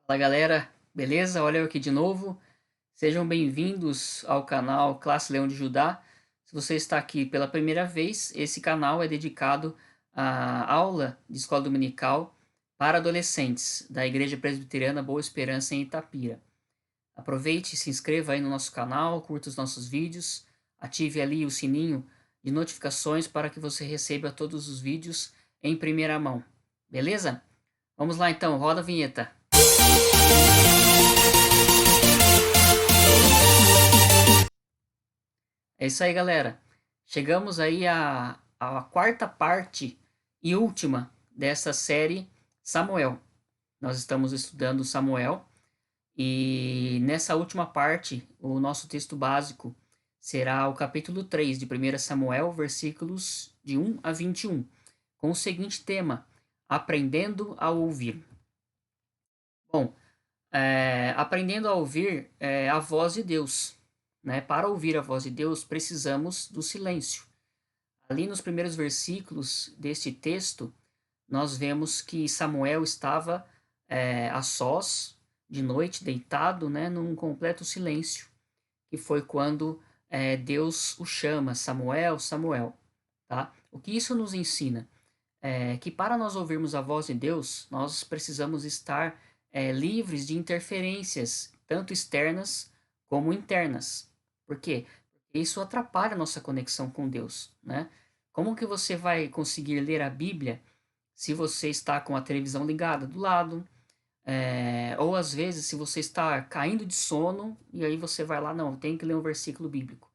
Fala galera, beleza? Olha eu aqui de novo. Sejam bem-vindos ao canal Classe Leão de Judá. Se você está aqui pela primeira vez, esse canal é dedicado à aula de escola dominical para adolescentes da Igreja Presbiteriana Boa Esperança em Itapira. Aproveite e se inscreva aí no nosso canal, curta os nossos vídeos, ative ali o sininho de notificações para que você receba todos os vídeos em primeira mão. Beleza? Vamos lá então, roda a vinheta. É isso aí, galera. Chegamos aí à quarta parte e última dessa série Samuel. Nós estamos estudando Samuel e nessa última parte, o nosso texto básico será o capítulo 3 de 1 Samuel, versículos de 1 a 21, com o seguinte tema: Aprendendo a ouvir. Bom, aprendendo a ouvir a voz de Deus. Né? Para ouvir a voz de Deus, precisamos do silêncio. Ali nos primeiros versículos deste texto, nós vemos que Samuel estava a sós, de noite, deitado, né, num completo silêncio, que foi quando Deus o chama, Samuel, Samuel. Tá? O que isso nos ensina? Que para nós ouvirmos a voz de Deus, nós precisamos estar livres de interferências, tanto externas como internas. Por quê? Porque isso atrapalha a nossa conexão com Deus, né? Como que você vai conseguir ler a Bíblia se você está com a televisão ligada do lado? Ou às vezes se você está caindo de sono e aí você vai lá, não, tem que ler um versículo bíblico.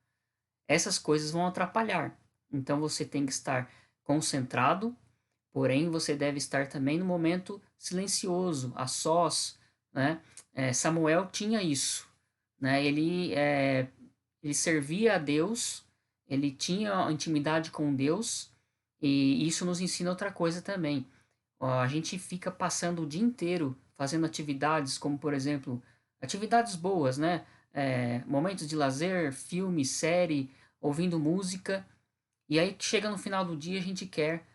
Essas coisas vão atrapalhar. Então você tem que estar concentrado. Porém, você deve estar também no momento silencioso, a sós, né? Samuel tinha isso, né? Ele servia a Deus, ele tinha intimidade com Deus, e isso nos ensina outra coisa também. A gente fica passando o dia inteiro fazendo atividades, como por exemplo, atividades boas, né? Momentos de lazer, filme, série, ouvindo música, e aí chega no final do dia a gente quer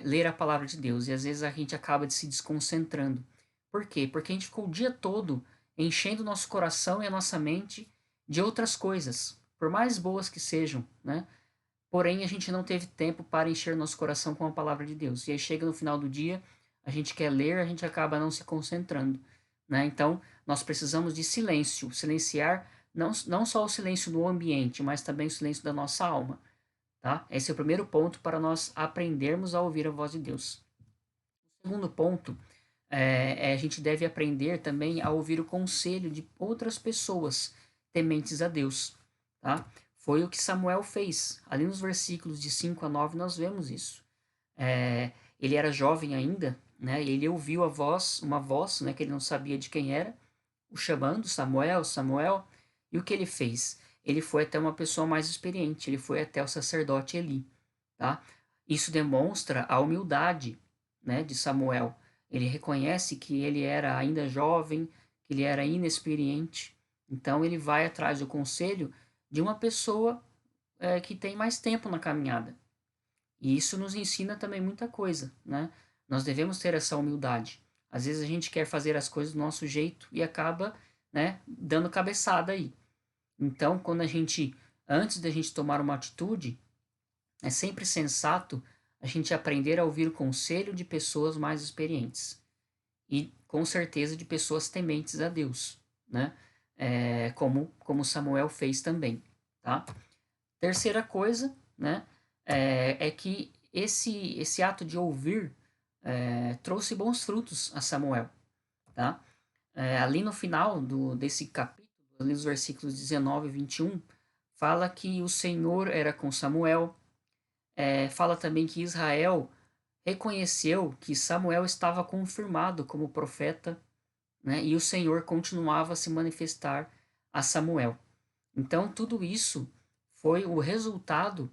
ler a palavra de Deus e às vezes a gente acaba de se desconcentrando. Por quê? Porque a gente ficou o dia todo enchendo o nosso coração e a nossa mente de outras coisas, por mais boas que sejam, né? Porém, a gente não teve tempo para encher nosso coração com a palavra de Deus. E aí chega no final do dia, a gente quer ler, a gente acaba não se concentrando, né? Então, nós precisamos de silêncio, silenciar não só o silêncio do ambiente, mas também o silêncio da nossa alma. Tá? Esse é o primeiro ponto para nós aprendermos a ouvir a voz de Deus. O segundo ponto a gente deve aprender também a ouvir o conselho de outras pessoas tementes a Deus. Tá? Foi o que Samuel fez. Ali nos versículos de 5 a 9 nós vemos isso. Ele era jovem ainda, né? E ele ouviu uma voz, né, que ele não sabia de quem era, o chamando, Samuel, Samuel. E o que ele fez? Ele foi até uma pessoa mais experiente, ele foi até o sacerdote Eli. Tá? Isso demonstra a humildade, né, de Samuel. Ele reconhece que ele era ainda jovem, que ele era inexperiente. Então ele vai atrás do conselho de uma pessoa que tem mais tempo na caminhada. E isso nos ensina também muita coisa, né? Nós devemos ter essa humildade. Às vezes a gente quer fazer as coisas do nosso jeito e acaba, né, dando cabeçada aí. Então, antes da gente tomar uma atitude, é sempre sensato a gente aprender a ouvir o conselho de pessoas mais experientes e, com certeza, de pessoas tementes a Deus, né? Como Samuel fez também, tá? Terceira coisa, né? Que esse ato de ouvir trouxe bons frutos a Samuel, tá? Ali no final desse capítulo, ali nos versículos 19 e 21, fala que o Senhor era com Samuel. Fala também que Israel reconheceu que Samuel estava confirmado como profeta, né, e o Senhor continuava a se manifestar a Samuel. Então, tudo isso foi o resultado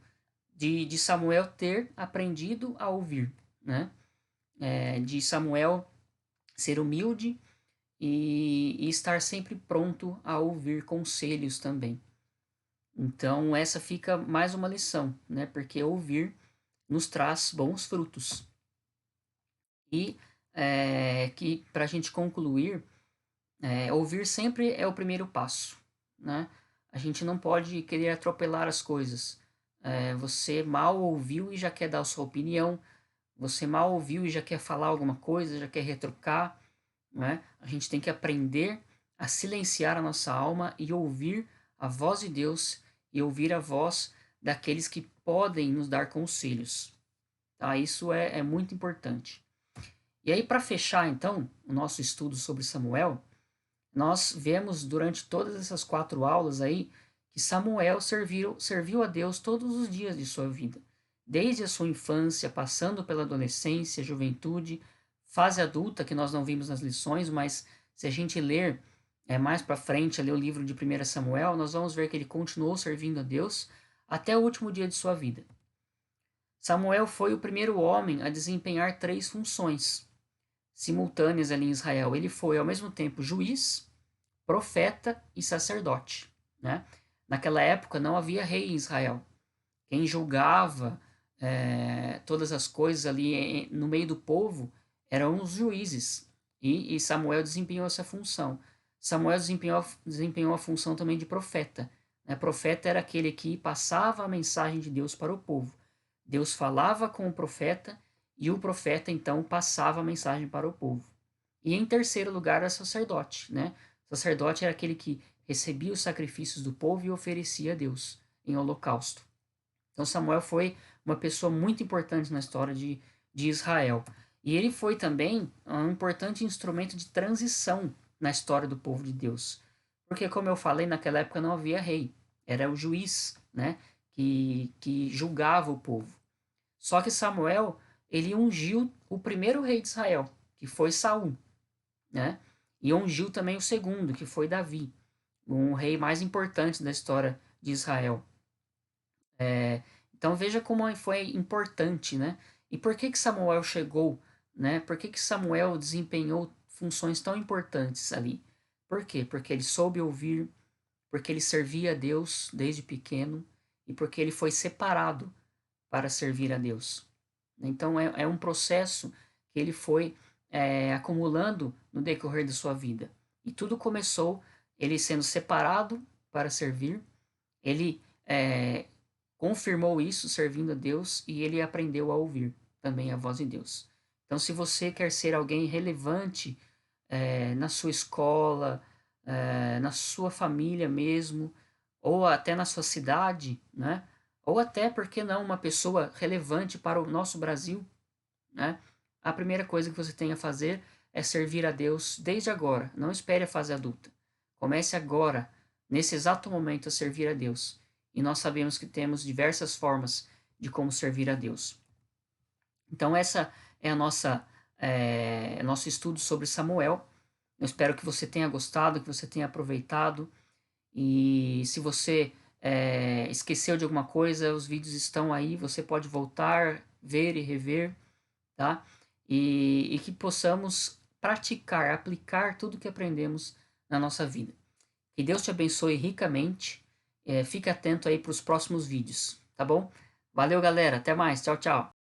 de Samuel ter aprendido a ouvir, né? De Samuel ser humilde e estar sempre pronto a ouvir conselhos também. Então, essa fica mais uma lição, né? Porque ouvir nos traz bons frutos. E que para a gente concluir, ouvir sempre é o primeiro passo, né? A gente não pode querer atropelar as coisas. Você mal ouviu e já quer dar a sua opinião, você mal ouviu e já quer falar alguma coisa, já quer retrucar, né? A gente tem que aprender a silenciar a nossa alma e ouvir a voz de Deus e ouvir a voz daqueles que podem nos dar conselhos. Tá? Isso é muito importante. E aí, para fechar, então, o nosso estudo sobre Samuel, nós vemos durante todas essas 4 aulas aí que Samuel serviu a Deus todos os dias de sua vida, desde a sua infância, passando pela adolescência, juventude, fase adulta, que nós não vimos nas lições, mas se a gente ler mais para frente, ler o livro de 1 Samuel, nós vamos ver que ele continuou servindo a Deus até o último dia de sua vida. Samuel foi o primeiro homem a desempenhar 3 funções simultâneas ali em Israel. Ele foi, ao mesmo tempo, juiz, profeta e sacerdote, né? Naquela época não havia rei em Israel. Quem julgava todas as coisas ali no meio do povo eram os juízes. E Samuel desempenhou essa função. Samuel desempenhou a função também de profeta. Né? Profeta era aquele que passava a mensagem de Deus para o povo. Deus falava com o profeta e o profeta então passava a mensagem para o povo. E em terceiro lugar, era sacerdote, né? O sacerdote era aquele que recebia os sacrifícios do povo e oferecia a Deus em holocausto. Então Samuel foi uma pessoa muito importante na história de Israel. E ele foi também um importante instrumento de transição na história do povo de Deus. Porque, como eu falei, naquela época não havia rei. Era o juiz, né? Que julgava o povo. Só que Samuel, ele ungiu o primeiro rei de Israel, que foi Saul, né? E ungiu também o segundo, que foi Davi, um rei mais importante da história de Israel. Então veja como foi importante, né? E por que que Samuel chegou, né? Por que que Samuel desempenhou funções tão importantes ali? Por quê? Porque ele soube ouvir, porque ele servia a Deus desde pequeno e porque ele foi separado para servir a Deus. Então é um processo que ele foi acumulando no decorrer da sua vida. E tudo começou ele sendo separado para servir, ele confirmou isso servindo a Deus e ele aprendeu a ouvir também a voz de Deus. Então, se você quer ser alguém relevante na sua escola, na sua família mesmo, ou até na sua cidade, né? Ou até, por que não, uma pessoa relevante para o nosso Brasil, né? A primeira coisa que você tem a fazer é servir a Deus desde agora. Não espere a fase adulta. Comece agora, nesse exato momento, a servir a Deus. E nós sabemos que temos diversas formas de como servir a Deus. Então, essa é a nosso estudo sobre Samuel. Eu espero que você tenha gostado, que você tenha aproveitado. E se você esqueceu de alguma coisa, os vídeos estão aí, você pode voltar, ver e rever, tá? E que possamos praticar, aplicar tudo que aprendemos na nossa vida. Que Deus te abençoe ricamente. Fique atento aí para os próximos vídeos, tá bom? Valeu, galera. Até mais. Tchau, tchau.